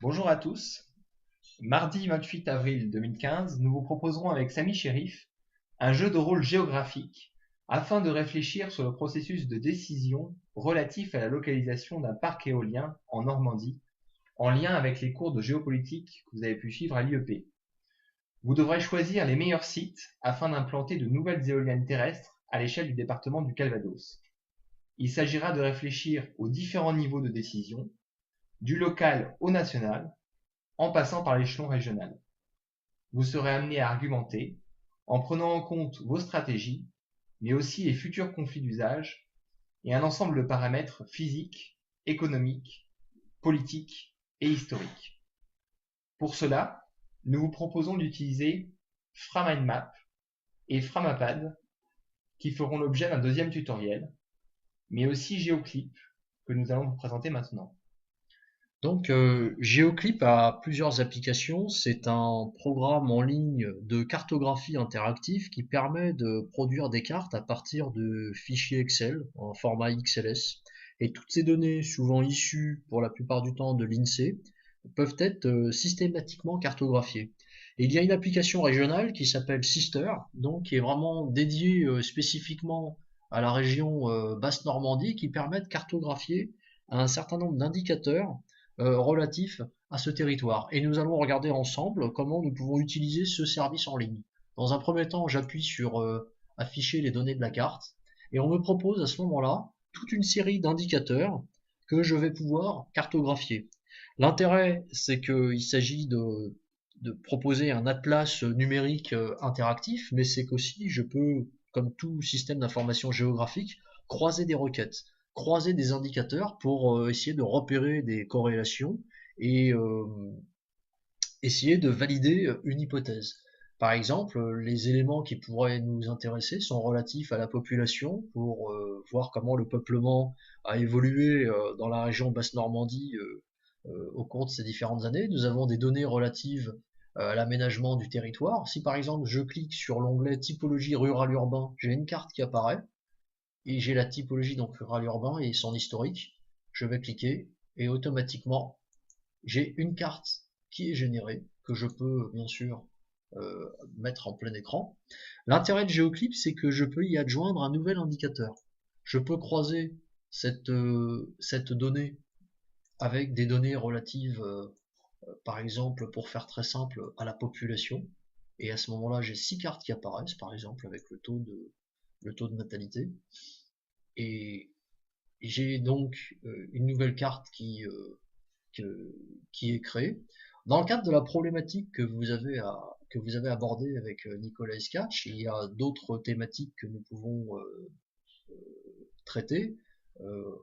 Bonjour à tous. Mardi 28 avril 2015, nous vous proposerons avec Samy Chérif un jeu de rôle géographique afin de réfléchir sur le processus de décision relatif à la localisation d'un parc éolien en Normandie, en lien avec les cours de géopolitique que vous avez pu suivre à l'IEP. Vous devrez choisir les meilleurs sites afin d'implanter de nouvelles éoliennes terrestres à l'échelle du département du Calvados. Il s'agira de réfléchir aux différents niveaux de décision, du local au national, en passant par l'échelon régional. Vous serez amené à argumenter en prenant en compte vos stratégies, mais aussi les futurs conflits d'usage et un ensemble de paramètres physiques, économiques, politiques et historiques. Pour cela, nous vous proposons d'utiliser FraMindMap et Framapad qui feront l'objet d'un deuxième tutoriel, mais aussi GeoClip que nous allons vous présenter maintenant. Donc, GeoClip a plusieurs applications. C'est un programme en ligne de cartographie interactive qui permet de produire des cartes à partir de fichiers Excel en format XLS. Et toutes ces données, souvent issues pour la plupart du temps de l'INSEE, peuvent être systématiquement cartographiées. Et il y a une application régionale qui s'appelle Sister, donc qui est vraiment dédiée spécifiquement à la région Basse-Normandie, qui permet de cartographier un certain nombre d'indicateurs relatifs à ce territoire. Et nous allons regarder ensemble comment nous pouvons utiliser ce service en ligne. Dans un premier temps, j'appuie sur afficher les données de la carte et on me propose à ce moment-là toute une série d'indicateurs que je vais pouvoir cartographier. L'intérêt, c'est qu'il s'agit de proposer un atlas numérique interactif, mais c'est qu'aussi je peux, comme tout système d'information géographique, croiser des requêtes, croiser des indicateurs pour essayer de repérer des corrélations et essayer de valider une hypothèse. Par exemple, les éléments qui pourraient nous intéresser sont relatifs à la population pour voir comment le peuplement a évolué dans la région Basse-Normandie au cours de ces différentes années. Nous avons des données relatives à l'aménagement du territoire. Si par exemple je clique sur l'onglet typologie rural-urbain, j'ai une carte qui apparaît et j'ai la typologie donc rural-urbain et son historique. Je vais cliquer et automatiquement j'ai une carte qui est générée que je peux bien sûr mettre en plein écran. L'intérêt de GeoClip, c'est que je peux y adjoindre un nouvel indicateur. Je peux croiser cette donnée avec des données relatives, par exemple, pour faire très simple, à la population. Et à ce moment-là, j'ai 6 cartes qui apparaissent, par exemple, avec le taux de natalité. Et j'ai donc une nouvelle carte qui est créée. Dans le cadre de la problématique que vous avez abordée avec Nicolas Escatch, il y a d'autres thématiques que nous pouvons traiter euh,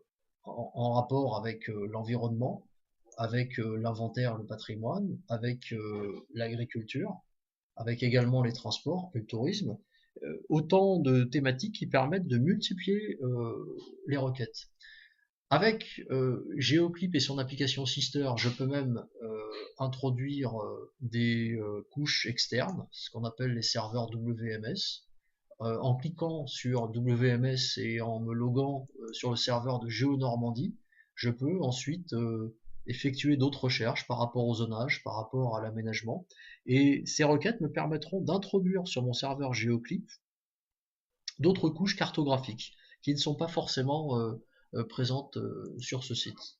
en rapport avec l'environnement, avec l'inventaire, le patrimoine, avec l'agriculture, avec également les transports et le tourisme. Autant de thématiques qui permettent de multiplier les requêtes. Avec GeoClip et son application Sister, je peux même introduire des couches externes, ce qu'on appelle les serveurs WMS. En cliquant sur WMS et en me loguant sur le serveur de GeoNormandie, je peux ensuite effectuer d'autres recherches par rapport au zonage, par rapport à l'aménagement. Et ces requêtes me permettront d'introduire sur mon serveur GeoClip d'autres couches cartographiques qui ne sont pas forcément présentes sur ce site.